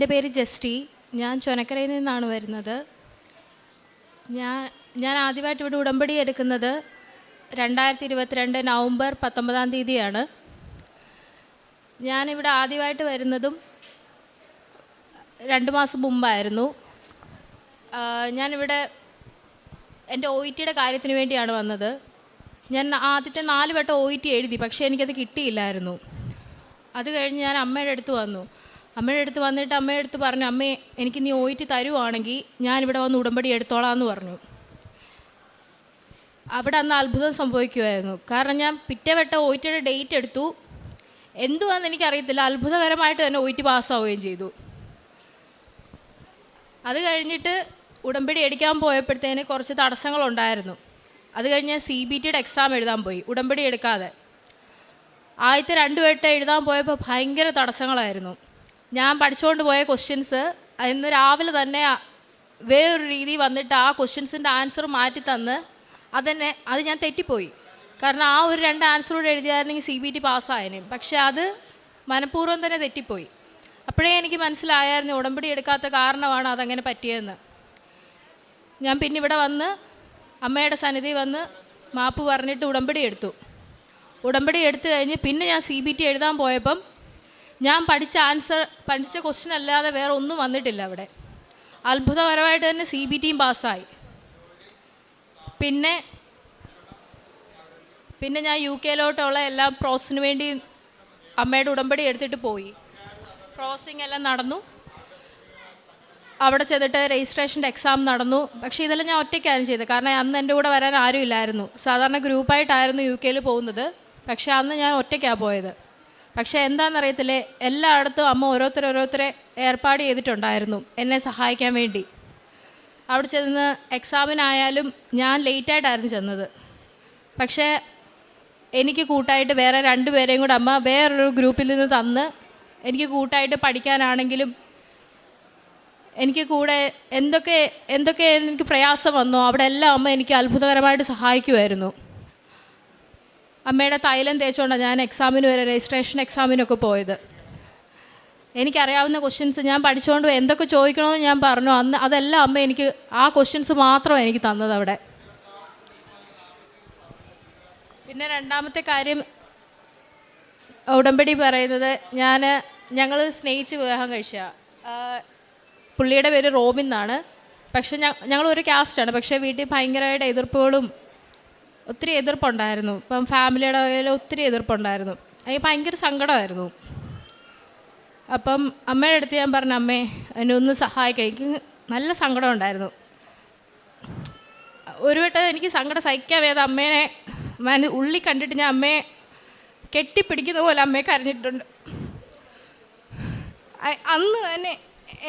എൻ്റെ പേര് ജസ്റ്റി. ഞാൻ ചൊനക്കരയിൽ നിന്നാണ് വരുന്നത്. ഞാൻ ആദ്യമായിട്ട് ഇവിടെ ഉടമ്പടി എടുക്കുന്നത് 2022 നവംബർ 19 ഞാനിവിടെ ആദ്യമായിട്ട് വരുന്നതും 2 മാസം മുമ്പായിരുന്നു. ഞാനിവിടെ എൻ്റെ OET കാര്യത്തിന് വേണ്ടിയാണ് വന്നത്. ഞാൻ ആദ്യത്തെ 4 വട്ടം OET എഴുതി, പക്ഷേ എനിക്കത് കിട്ടിയില്ലായിരുന്നു. അത് കഴിഞ്ഞ് ഞാൻ അമ്മയുടെ അടുത്ത് വന്നു. അമ്മയുടെ അടുത്ത് വന്നിട്ട് അമ്മയുടെ അടുത്ത് പറഞ്ഞു, അമ്മേ എനിക്ക് നീ OET തരുവാണെങ്കിൽ ഞാനിവിടെ വന്ന് ഉടമ്പടി എടുത്തോളാം എന്ന് പറഞ്ഞു. അവിടെ അന്ന് അത്ഭുതം സംഭവിക്കുമായിരുന്നു. കാരണം ഞാൻ പിറ്റേ വട്ടം OET ഡേറ്റ് എടുത്തു. എന്തുവാന്ന് എനിക്കറിയത്തില്ല, അത്ഭുതകരമായിട്ട് തന്നെ OET പാസ്സാവുകയും ചെയ്തു. അത് കഴിഞ്ഞിട്ട് ഉടമ്പടി എടുക്കാൻ പോയപ്പോഴത്തേന് കുറച്ച് തടസ്സങ്ങളുണ്ടായിരുന്നു. അത് കഴിഞ്ഞ് CBT എക്സാം എഴുതാൻ പോയി, ഉടമ്പടി എടുക്കാതെ. ആദ്യത്തെ 2 വട്ടം എഴുതാൻ പോയപ്പോൾ ഭയങ്കര തടസ്സങ്ങളായിരുന്നു. ഞാൻ പഠിച്ചുകൊണ്ട് പോയ ക്വസ്റ്റ്യൻസ് ഇന്ന് രാവിലെ തന്നെ വേറൊരു രീതി വന്നിട്ട് ആ ക്വസ്റ്റ്യൻസിൻ്റെ ആൻസർ മാറ്റി തന്ന് അത് ഞാൻ തെറ്റിപ്പോയി. കാരണം ആ ഒരു 2 ആൻസറോട് എഴുതിയായിരുന്നെങ്കിൽ CBT പാസ്സായേനെ. പക്ഷേ അത് മനഃപൂർവ്വം തന്നെ തെറ്റിപ്പോയി. അപ്പോഴേ എനിക്ക് മനസ്സിലായായിരുന്നു ഉടമ്പടി എടുക്കാത്ത കാരണമാണ് അതങ്ങനെ പറ്റിയതെന്ന്. ഞാൻ പിന്നെ ഇവിടെ വന്ന് അമ്മയുടെ സന്നിധി വന്ന് മാപ്പ് പറഞ്ഞിട്ട് ഉടമ്പടി എടുത്തു. ഉടമ്പടി എടുത്തു കഴിഞ്ഞ് പിന്നെ ഞാൻ CBT എഴുതാൻ പോയപ്പം ഞാൻ പഠിച്ച ക്വസ്റ്റ്യൻ അല്ലാതെ വേറെ ഒന്നും വന്നിട്ടില്ല. അവിടെ അത്ഭുതകരമായിട്ട് തന്നെ CBTയും പാസ്സായി. പിന്നെ ഞാൻ UK എല്ലാ പ്രോസസ്സിന് വേണ്ടി അമ്മയുടെ ഉടമ്പടി എടുത്തിട്ട് പോയി. പ്രോസസ്സിങ് എല്ലാം നടന്നു. അവിടെ ചെന്നിട്ട് രജിസ്ട്രേഷൻ്റെ എക്സാം നടന്നു. പക്ഷേ ഇതെല്ലാം ഞാൻ ഒറ്റയ്ക്കായിരുന്നു ചെയ്തത്. കാരണം അന്ന് എൻ്റെ കൂടെ വരാൻ ആരും ഇല്ലായിരുന്നു. സാധാരണ ഗ്രൂപ്പായിട്ടായിരുന്നു UK പോകുന്നത്. പക്ഷേ അന്ന് ഞാൻ ഒറ്റയ്ക്കാണ് പോയത്. പക്ഷേ എന്താണെന്നറിയത്തില്ലേ, എല്ലായിടത്തും അമ്മ ഓരോരുത്തരെ ഏർപ്പാട് ചെയ്തിട്ടുണ്ടായിരുന്നു എന്നെ സഹായിക്കാൻ വേണ്ടി. അവിടെ ചെന്ന് എക്സാമിനായാലും ഞാൻ ലേറ്റായിട്ടായിരുന്നു ചെന്നത്. പക്ഷേ എനിക്ക് കൂട്ടായിട്ട് വേറെ 2 പേരെയും കൂടെ അമ്മ വേറൊരു ഗ്രൂപ്പിൽ നിന്ന് തന്ന് എനിക്ക് കൂട്ടായിട്ട് പഠിക്കാനാണെങ്കിലും എനിക്ക് കൂടെ എന്തൊക്കെ എനിക്ക് പ്രയാസം വന്നോ അവിടെ എല്ലാം അമ്മ എനിക്ക് അത്ഭുതകരമായിട്ട് സഹായിക്കുമായിരുന്നു. അമ്മയുടെ തൈലം തേച്ചുകൊണ്ടാണ് ഞാൻ എക്സാമിന് വരെ രജിസ്ട്രേഷൻ എക്സാമിനൊക്കെ പോയത്. എനിക്കറിയാവുന്ന ക്വസ്റ്റ്യൻസ് ഞാൻ പഠിച്ചുകൊണ്ട് എന്തൊക്കെ ചോദിക്കണമെന്ന് ഞാൻ പറഞ്ഞു. അന്ന് അതെല്ലാം അമ്മ എനിക്ക് ആ ക്വസ്റ്റ്യൻസ് മാത്രമാണ് എനിക്ക് തന്നത് അവിടെ. പിന്നെ രണ്ടാമത്തെ കാര്യം ഉടമ്പടി പറയുന്നത്, ഞങ്ങൾ സ്നേഹിച്ച് വിവാഹം കഴിച്ച പുള്ളിയുടെ പേര് റോബിൻ എന്നാണ്. പക്ഷെ ഞങ്ങൾ ഒരു കാസ്റ്റാണ്. പക്ഷേ വീട്ടിൽ ഭയങ്കരമായിട്ട് ഒത്തിരി എതിർപ്പുണ്ടായിരുന്നു. ഇപ്പം ഫാമിലിയുടെ കയ്യിൽ ഒത്തിരി എതിർപ്പുണ്ടായിരുന്നു. എനിക്ക് ഭയങ്കര സങ്കടമായിരുന്നു. അപ്പം അമ്മയുടെ അടുത്ത് ഞാൻ പറഞ്ഞു, അമ്മേ എന്നെ ഒന്ന് സഹായിക്കാം, എനിക്ക് നല്ല സങ്കടം ഉണ്ടായിരുന്നു. ഒരു വട്ടം എനിക്ക് സങ്കടം സഹിക്കാൻ വേദ അമ്മേനെ ഉള്ളി കണ്ടിട്ട് ഞാൻ അമ്മയെ കെട്ടിപ്പിടിക്കുന്ന പോലെ അമ്മയെ കരഞ്ഞിട്ടുണ്ട്. അന്ന് തന്നെ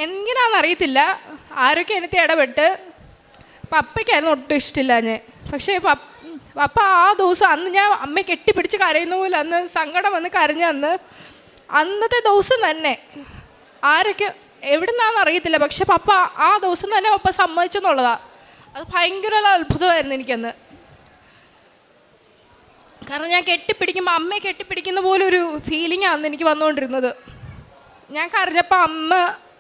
എങ്ങനെയാണെന്നറിയത്തില്ല ആരൊക്കെ എനിക്ക് ഇടപെട്ട് പപ്പയ്ക്കായിരുന്നു ഒട്ടും ഇഷ്ടമില്ല ഞാൻ. പക്ഷേ പപ്പ ആ ദിവസം അന്ന് ഞാൻ അമ്മയെ കെട്ടിപ്പിടിച്ച് കരയുന്ന പോലെ അന്ന് സങ്കടം വന്ന് കരഞ്ഞ അന്നത്തെ ദിവസം തന്നെ ആരൊക്കെ എവിടെ നിന്നാണെന്ന് അറിയത്തില്ല, പക്ഷെ പപ്പ ആ ദിവസം തന്നെ പപ്പ സമ്മതിച്ചെന്നുള്ളതാണ്. അത് ഭയങ്കര അത്ഭുതമായിരുന്നു എനിക്കന്ന്. കാരണം ഞാൻ കെട്ടിപ്പിടിക്കുമ്പോൾ അമ്മയെ കെട്ടിപ്പിടിക്കുന്ന പോലെ ഒരു ഫീലിംഗാണ് അന്ന് എനിക്ക് വന്നുകൊണ്ടിരുന്നത്. ഞാൻ കരഞ്ഞപ്പോൾ അമ്മ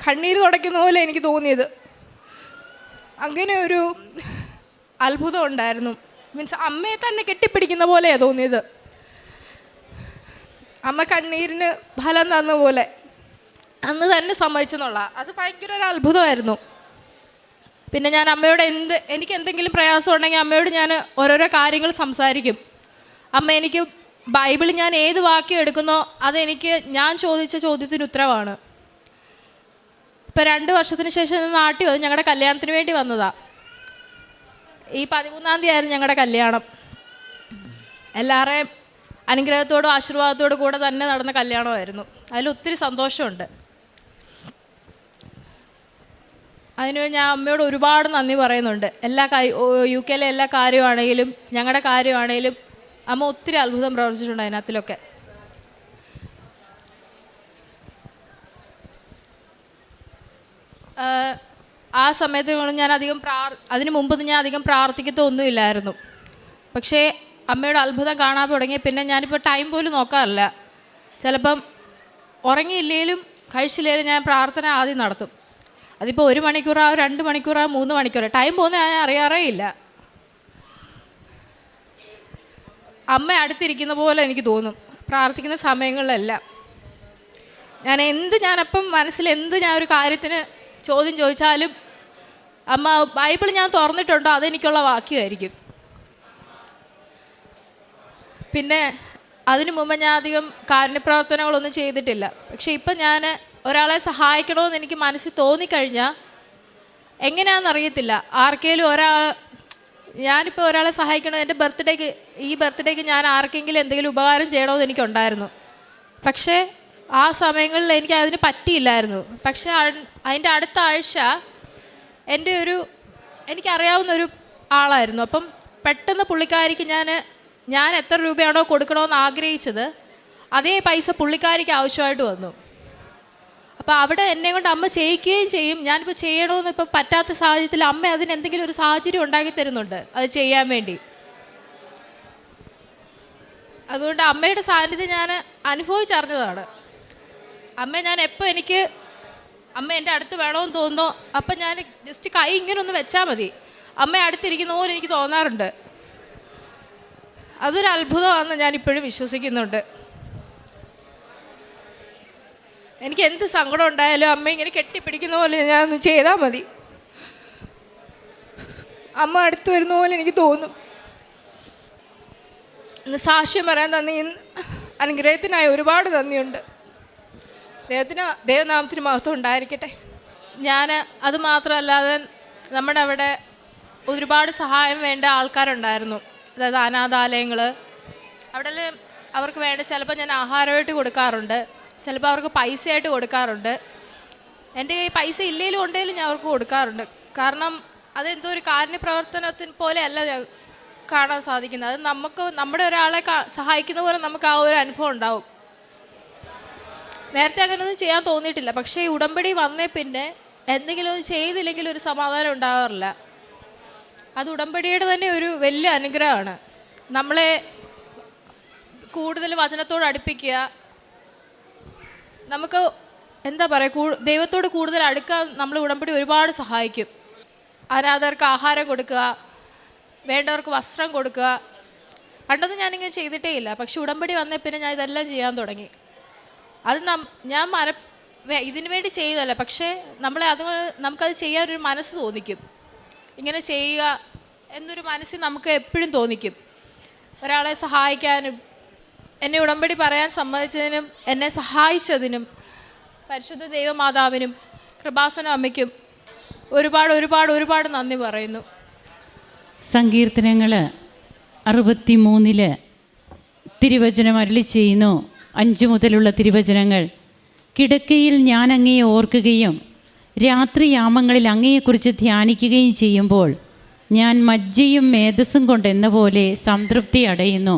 കണ്ണീര് തുടയ്ക്കുന്ന പോലെ എനിക്ക് തോന്നിയത്. അങ്ങനെ ഒരു അത്ഭുതം ഉണ്ടായിരുന്നു. മീൻസ് അമ്മയെ തന്നെ കെട്ടിപ്പിടിക്കുന്ന പോലെയാണ് തോന്നിയത്. അമ്മ കണ്ണീരിന് ഫലം തന്ന പോലെ അന്ന് തന്നെ സമ്മതിച്ചെന്നുള്ള അത് ഭയങ്കര ഒരു അത്ഭുതമായിരുന്നു. പിന്നെ ഞാൻ അമ്മയോട് എനിക്ക് എന്തെങ്കിലും പ്രയാസം ഉണ്ടെങ്കിൽ അമ്മയോട് ഞാൻ ഓരോരോ കാര്യങ്ങൾ സംസാരിക്കും. അമ്മ എനിക്ക് ബൈബിളിൽ ഞാൻ ഏത് വാക്യം എടുക്കുന്നോ അതെനിക്ക് ഞാൻ ചോദിച്ച ചോദ്യത്തിന് ഉത്തരവാണ്. ഇപ്പം 2 വർഷത്തിന് ശേഷം നാട്ടിൽ വന്ന് ഞങ്ങളുടെ കല്യാണത്തിന് വേണ്ടി വന്നതാണ്. ഈ 13-ാം തീയതി ആയിരുന്നു ഞങ്ങളുടെ കല്യാണം. എല്ലാവരുടെയും അനുഗ്രഹത്തോടും ആശീർവാദത്തോടും കൂടെ തന്നെ നടന്ന കല്യാണമായിരുന്നു. അതിലൊത്തിരി സന്തോഷമുണ്ട്. അതിന് ഞാൻ അമ്മയോട് ഒരുപാട് നന്ദി പറയുന്നുണ്ട്. UK എല്ലാ കാര്യമാണെങ്കിലും ഞങ്ങളുടെ കാര്യമാണെങ്കിലും അമ്മ ഒത്തിരി അത്ഭുതം പ്രവർത്തിച്ചിട്ടുണ്ട് അതിനകത്തിലൊക്കെ. ആ സമയത്ത് ഞാൻ അതിന് മുമ്പൊന്നും ഞാൻ അധികം പ്രാർത്ഥിക്കത്തൊന്നുമില്ലായിരുന്നു. പക്ഷേ അമ്മയുടെ അത്ഭുതം കാണാൻ തുടങ്ങിയ പിന്നെ ഞാനിപ്പോൾ ടൈം പോലും നോക്കാറില്ല. ചിലപ്പം ഉറങ്ങിയില്ലെങ്കിലും കഴിച്ചില്ലെങ്കിൽ ഞാൻ പ്രാർത്ഥന ആദ്യം നടത്തും. അതിപ്പോൾ 1 മണിക്കൂറാവും, 2 മണിക്കൂറാവും, 3 മണിക്കൂറാവും, ടൈം പോകുന്നത് ഞാൻ അറിയാറേ ഇല്ല. അമ്മ അടുത്തിരിക്കുന്ന പോലെ എനിക്ക് തോന്നും പ്രാർത്ഥിക്കുന്ന സമയങ്ങളിലെല്ലാം. ഞാനപ്പം മനസ്സിൽ ഞാനൊരു കാര്യത്തിന് ചോദ്യം ചോദിച്ചാലും അമ്മ ബൈബിൾ ഞാൻ തുറന്നിട്ടുണ്ടോ അതെനിക്കുള്ള വാക്യമായിരിക്കും. പിന്നെ അതിനു മുമ്പ് ഞാൻ അധികം കാരുണ്യപ്രവർത്തനങ്ങളൊന്നും ചെയ്തിട്ടില്ല. പക്ഷേ ഇപ്പം ഞാൻ ഒരാളെ സഹായിക്കണമെന്ന് എനിക്ക് മനസ്സിൽ തോന്നിക്കഴിഞ്ഞാൽ എങ്ങനെയാണെന്നറിയത്തില്ല, ആർക്കെങ്കിലും ഞാനിപ്പോൾ ഒരാളെ സഹായിക്കണം, എൻ്റെ ബർത്ത്ഡേക്ക് ഞാൻ ആർക്കെങ്കിലും എന്തെങ്കിലും ഉപകാരം ചെയ്യണമെന്ന് എനിക്കുണ്ടായിരുന്നു. പക്ഷേ ആ സമയങ്ങളിൽ എനിക്ക് അതിന് പറ്റിയില്ലായിരുന്നു. പക്ഷേ അതിൻ്റെ അടുത്ത ആഴ്ച എനിക്കറിയാവുന്നൊരു ആളായിരുന്നു. അപ്പം പെട്ടെന്ന് പുള്ളിക്കാരിക്ക് ഞാൻ എത്ര രൂപയാണോ കൊടുക്കണമെന്ന് ആഗ്രഹിച്ചത് അതേ പൈസ പുള്ളിക്കാരിക്ക് ആവശ്യമായിട്ട് വന്നു. അപ്പോൾ അവിടെ എന്നെ കൊണ്ട് അമ്മ ചെയ്യിക്കുകയും ചെയ്യും. ഞാനിപ്പോൾ ചെയ്യണമെന്ന് ഇപ്പം പറ്റാത്ത സാഹചര്യത്തിൽ അമ്മ അതിന് എന്തെങ്കിലും ഒരു സാഹചര്യം ഉണ്ടാക്കി തരുന്നുണ്ട് അത് ചെയ്യാൻ വേണ്ടി. അതുകൊണ്ട് അമ്മയുടെ സാന്നിധ്യം ഞാൻ അനുഭവിച്ചറിഞ്ഞതാണ്. ഞാൻ എപ്പോൾ അമ്മ എൻ്റെ അടുത്ത് വേണമെന്ന് തോന്നുന്നോ അപ്പം ഞാൻ ജസ്റ്റ് കൈ ഇങ്ങനെ ഒന്ന് വെച്ചാൽ മതി, അമ്മ അടുത്തിരിക്കുന്ന പോലെ എനിക്ക് തോന്നാറുണ്ട്. അതൊരു അത്ഭുതമാണെന്ന് ഞാനിപ്പോഴും വിശ്വസിക്കുന്നുണ്ട്. എനിക്ക് എന്ത് സങ്കടം ഉണ്ടായാലും അമ്മ ഇങ്ങനെ കെട്ടിപ്പിടിക്കുന്ന പോലെ ഞാനൊന്ന് ചെയ്താൽ മതി, അമ്മ അടുത്ത് വരുന്ന പോലെ എനിക്ക് തോന്നും. ഇന്ന് സാക്ഷ്യം പറയാൻ നന്ദി, അനുഗ്രഹത്തിനായി ഒരുപാട് നന്ദിയുണ്ട്. ദൈവനാമത്തിന് മഹത്വം ഉണ്ടായിരിക്കട്ടെ. അത് മാത്രമല്ലാതെ നമ്മുടെ അവിടെ ഒരുപാട് സഹായം വേണ്ട ആൾക്കാരുണ്ടായിരുന്നു. അതായത് അനാഥാലയങ്ങൾ, അവിടെ അവർക്ക് വേണ്ട ചിലപ്പോൾ ഞാൻ ആഹാരമായിട്ട് കൊടുക്കാറുണ്ട്, ചിലപ്പോൾ അവർക്ക് പൈസയായിട്ട് കൊടുക്കാറുണ്ട്. എൻ്റെ കയ്യിൽ പൈസ ഇല്ലെങ്കിലും ഉണ്ടെങ്കിലും ഞാൻ അവർക്ക് കൊടുക്കാറുണ്ട്. കാരണം അതെന്തോ ഒരു കാരുണ്യപ്രവർത്തനത്തിന് പോലെയല്ല ഞാൻ കാണാൻ സാധിക്കുന്നത്. അത് നമ്മുടെ ഒരാളെ സഹായിക്കുന്ന പോലെ നമുക്ക് ആ ഒരു അനുഭവം ഉണ്ടാവും. നേരത്തെ അങ്ങനെയൊന്നും ചെയ്യാൻ തോന്നിയിട്ടില്ല. പക്ഷേ ഈ ഉടമ്പടി വന്നേ പിന്നെ എന്തെങ്കിലും ഒന്ന് ചെയ്തില്ലെങ്കിൽ ഒരു സമാധാനം ഉണ്ടാകാറില്ല. അത് ഉടമ്പടിയുടെ തന്നെ ഒരു വലിയ അനുഗ്രഹമാണ്. നമ്മളെ കൂടുതൽ വചനത്തോട് അടുപ്പിക്കുക, നമുക്ക് ദൈവത്തോട് കൂടുതൽ അടുക്കാൻ നമ്മൾ ഉടമ്പടി ഒരുപാട് സഹായിക്കും. അനാഥർക്ക് ആഹാരം കൊടുക്കുക, വേണ്ടവർക്ക് വസ്ത്രം കൊടുക്കുക. പണ്ടൊന്നും ഞാനിങ്ങനെ ചെയ്തിട്ടേ ഇല്ല. പക്ഷെ ഉടമ്പടി വന്നേ പിന്നെ ഞാൻ ഇതെല്ലാം ചെയ്യാൻ തുടങ്ങി. അത് ഞാൻ ഇതിനു വേണ്ടി ചെയ്യുന്നതല്ല, പക്ഷേ നമുക്കത് ചെയ്യാനൊരു മനസ്സ് തോന്നിക്കും. ഇങ്ങനെ ചെയ്യുക എന്നൊരു മനസ്സിൽ നമുക്ക് എപ്പോഴും തോന്നിക്കും. ഒരാളെ സഹായിക്കാനും എന്നെ ഉടമ്പടി പറയാൻ സമ്മതിച്ചതിനും എന്നെ സഹായിച്ചതിനും പരിശുദ്ധ ദൈവമാതാവിനും കൃപാസന അമ്മയ്ക്കും ഒരുപാട് ഒരുപാട് ഒരുപാട് നന്ദി പറയുന്നു. സങ്കീർത്തനങ്ങൾ 63 തിരുവചനം അരുളി ചെയ്യുന്നു. 5 മുതലുള്ള തിരുവചനങ്ങൾ: കിടക്കയിൽ ഞാൻ അങ്ങയെ ഓർക്കുകയും രാത്രിയാമങ്ങളിൽ അങ്ങയെക്കുറിച്ച് ധ്യാനിക്കുകയും ചെയ്യുമ്പോൾ ഞാൻ മജ്ജയും മേധസ്സും കൊണ്ടെന്ന പോലെ സംതൃപ്തി അടയുന്നു.